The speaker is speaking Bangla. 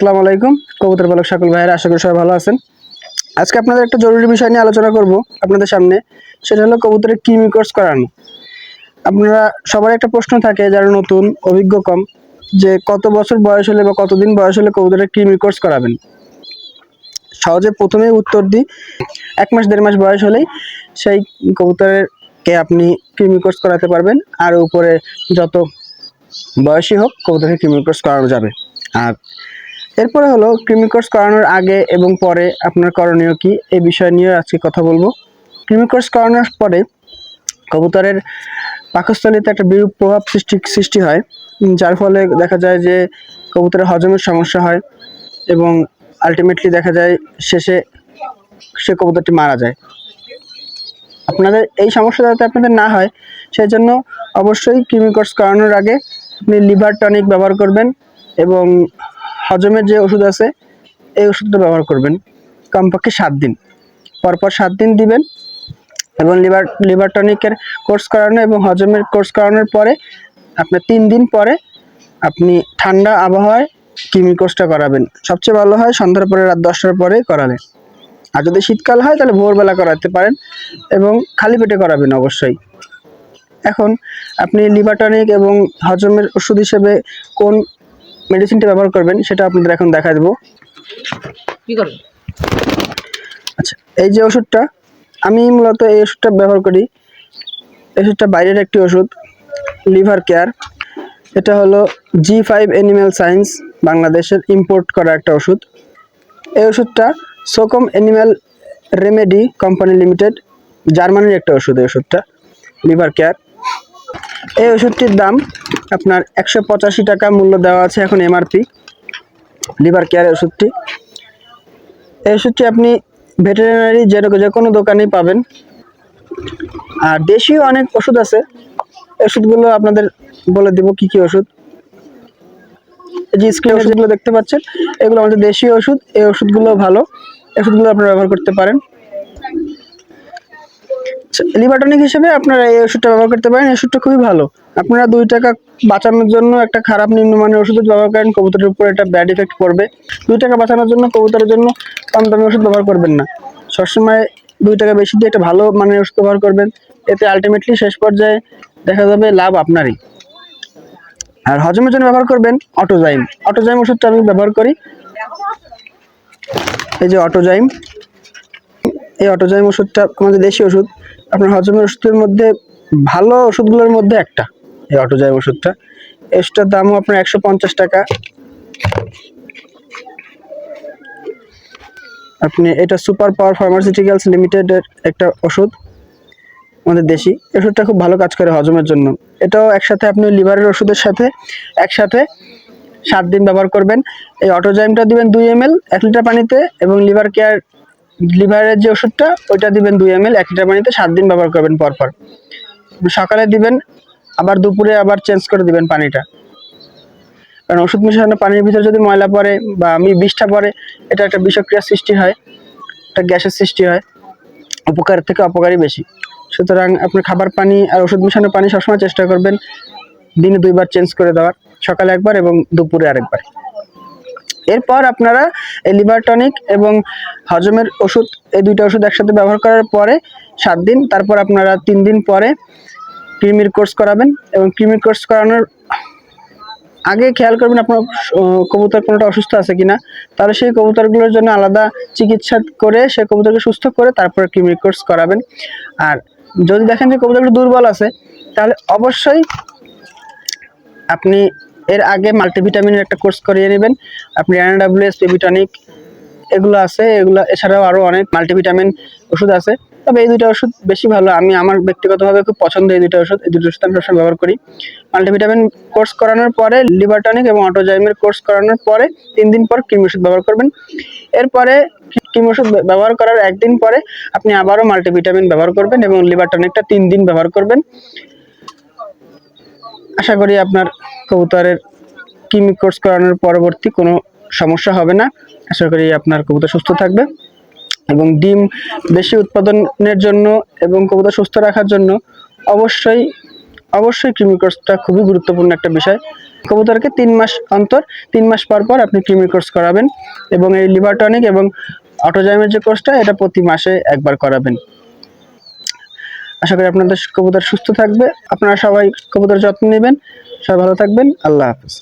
আসসালামু আলাইকুম কবুতর পালক সকল ভাইয়েরা, আশা করি সবাই ভালো আছেন। আজকে আপনাদের একটা জরুরি বিষয় নিয়ে আলোচনা করব আপনাদের সামনে, সেটা হলো কবুতরের কৃমি কোর্স করানো। আপনারা সবার একটা প্রশ্ন থাকে যারা নতুন, অভিজ্ঞ কম, যে কত বছর বয়স হলে বা কতদিন বয়স হলে কবুতরের কৃমি কোর্স করাবেন। সহজে প্রথমেই উত্তর দিই, 1 মাস 1.5 মাস বয়স হলেই সেই কবুতরেরকে আপনি কৃমি কোর্স করাতে পারবেন। আর উপরে যত বয়সী হোক কবুতরের কৃমি কোর্স করানো যাবে। আর এরপরে হলো কৃমি কোর্স করানোর আগে এবং পরে আপনার করণীয় কি, এই বিষয় নিয়ে আজকে কথা বলবো। কৃমি কোর্স করানোর পরে কবুতরের পাকস্থলীতে একটা বিরূপ প্রভাব সৃষ্টি হয়, যার ফলে দেখা যায় যে কবুতরের হজমের সমস্যা হয় এবং আলটিমেটলি দেখা যায় শেষে সে কবুতরটি মারা যায়। আপনাদের এই সমস্যা যাতে আপনাদের না হয় সেই জন্য অবশ্যই কৃমি কোর্স করানোর আগে আপনি লিভার টনিক ব্যবহার করবেন এবং হজমের যে ওষুধ আছে এই ওষুধটা ব্যবহার করবেন কমপক্ষে 7 দিন পরপর 7 দিন দিবেন। এবং লিভার টনিকের কোর্স করানো এবং হজমের কোর্স করানোর পরে আপনার 3 দিন পরে আপনি ঠান্ডা আবহাওয়ায় কৃমি কোর্সটা করাবেন। সবচেয়ে ভালো হয় সন্ধ্যার পরে, রাত 10টার পরে করালে। আর যদি শীতকাল হয় তাহলে ভোরবেলা করাতে পারেন এবং খালি পেটে করাবেন অবশ্যই। এখন আপনি লিভার টনিক এবং হজমের ওষুধ হিসেবে কোন মেডিসিনটা ব্যবহার করবেন সেটা আপনাদের এখন দেখা দেবো। কি করবেন? আচ্ছা, এই যে ওষুধটা, আমি মূলত এই ওষুধটা ব্যবহার করি। এই ওষুধটা বাইরের একটি ওষুধ, লিভার কেয়ার। এটা হলো G5 অ্যানিম্যাল সায়েন্স, বাংলাদেশের ইম্পোর্ট করা একটা ওষুধ। এই ওষুধটা সোকম অ্যানিম্যাল রেমেডি কোম্পানি লিমিটেড, জার্মানির একটা ওষুধ। এই ওষুধটা লিভার কেয়ার। এই ওষুধটির দাম আপনার 185 টাকা মূল্য দেওয়া আছে এখন এমআরপি। লিভার কেয়ার ওষুধটি, এই ওষুধটি আপনি ভেটেরিনারি যে কোনো দোকানেই পাবেন। আর দেশীয় অনেক ওষুধ আছে, ওষুধগুলো আপনাদের বলে দেব কি কি ওষুধ। এই যে স্ক্রিনে যেগুলো দেখতে পাচ্ছেন এগুলো আমাদের দেশীয় ওষুধ। এই ওষুধগুলো ভালো, ওষুধগুলো আপনারা ব্যবহার করতে পারেন। লিভার টনিক হিসেবে আপনারা এই ওষুধটা ব্যবহার করতে পারেন। এই ওষুধটা খুবই ভালো। আপনারা 2 টাকা বাঁচানোর জন্য একটা খারাপ নিম্নমানের ওষুধ ব্যবহার করেন, কবুতরের উপর একটা ব্যাড ইফেক্ট পড়বে। 2 টাকা বাঁচানোর জন্য কবুতরের জন্য কম দামি ওষুধ ব্যবহার করবেন না। সবসময় 2 টাকা বেশি দিয়ে একটা ভালো মানের ওষুধ ব্যবহার করবেন, এতে আলটিমেটলি শেষ পর্যায়ে দেখা যাবে লাভ আপনারই। আর হজমের জন্য ব্যবহার করবেন অটোজাইম। অটোজাইম ওষুধটা আমি ব্যবহার করি। এই যে অটোজাইম, এই অটোজাইম ওষুধটা আমাদের দেশি ওষুধ। আপনার হজমের ওষুধের মধ্যে ভালো ওষুধগুলোর মধ্যে একটা এই অটোজাইম ওষুধটা। এই ওষুধটার দামও আপনার 150 টাকা। আপনি এটা সুপার পাওয়ার ফার্মাসিউটিক্যালস লিমিটেডের একটা ওষুধ, আমাদের দেশি। ওষুধটা খুব ভালো কাজ করে হজমের জন্য। এটাও একসাথে আপনি লিভারের ওষুধের সাথে একসাথে 7 দিন ব্যবহার করবেন। এই অটোজাইমটা দিবেন 2 ml 1 লিটার পানিতে, এবং লিভার কেয়ার লিভারের যে ওষুধটা ওইটা দিবেন 2 ml 1 লিটার পানিতে, 7 দিন ব্যবহার করবেন পরপর। সকালে দিবেন, আবার দুপুরে আবার চেঞ্জ করে দিবেন পানিটা। কারণ ওষুধ মেশানো পানির ভিতরে যদি ময়লা পড়ে বা বিষটা পড়ে, এটা একটা বিষক্রিয়ার সৃষ্টি হয়, একটা গ্যাসের সৃষ্টি হয়। উপকার থেকে অপকারই বেশি। সুতরাং আপনার খাবার পানি আর ওষুধ মেশানো পানি সবসময় চেষ্টা করবেন দিনে 2 বার চেঞ্জ করে দেওয়ার, সকালে একবার এবং দুপুরে আরেকবার। এরপর আপনারা এই লিভার টনিক এবং হজমের ওষুধ, এই 2টা ওষুধ একসাথে ব্যবহার করার পরে 7 দিন, তারপর আপনারা 3 দিন পরে কৃমির কোর্স করাবেন। এবং কৃমির কোর্স করানোর আগে খেয়াল করবেন আপনার কবুতর কোনোটা অসুস্থ আছে কিনা, তাহলে সেই কবুতরগুলোর জন্য আলাদা চিকিৎসা করে সে কবুতরকে সুস্থ করে তারপর কৃমির কোর্স করাবেন। আর যদি দেখেন যে কবুতরগুলো দুর্বল আছে, তাহলে অবশ্যই আপনি এর আগে মাল্টিভিটামিনের একটা কোর্স করিয়ে নেবেন। আপনি NWS, বেবি টনিক এগুলো আছে, এগুলো এছাড়াও আরও অনেক মাল্টিভিটামিন ওষুধ আছে। তবে এই 2টা ওষুধ বেশি ভালো, আমার ব্যক্তিগতভাবে খুব পছন্দ এই 2টা ওষুধ। এই 2টো ওষুধ আমি সবসময় ব্যবহার করি। মাল্টিভিটামিন কোর্স করানোর পরে, লিভার টনিক এবং অটোজাইমের কোর্স করানোর পরে 3 দিন পর কৃমি ওষুধ ব্যবহার করবেন। এরপরে কৃমি ওষুধ ব্যবহার করার 1 দিন পরে আপনি আবারও মাল্টিভিটামিন ব্যবহার করবেন এবং লিভার টনিকটা 3 দিন ব্যবহার করবেন। আশা করি আপনার কবুতরের কৃমি কোর্স করানোর পরবর্তী কোনো সমস্যা হবে না। আশা করি আপনার কবুতর সুস্থ থাকবে এবং ডিম বেশি উৎপাদনের জন্য এবং কবুতর সুস্থ রাখার জন্য অবশ্যই কৃমি কোর্সটা খুবই গুরুত্বপূর্ণ একটা বিষয়। কবুতরকে 3 মাস অন্তর 3 মাস পর পর আপনি কৃমি কোর্স করাবেন, এবং এই লিভার টনিক এবং অটোজাইমের যে কোর্সটা এটা প্রতি মাসে একবার করাবেন। আশা করি আপনাদের কবুতর সুস্থ থাকবে। আপনারা সবাই কবুতর যত্ন নেবেন। সবাই ভালো থাকবেন। আল্লাহ হাফেজ।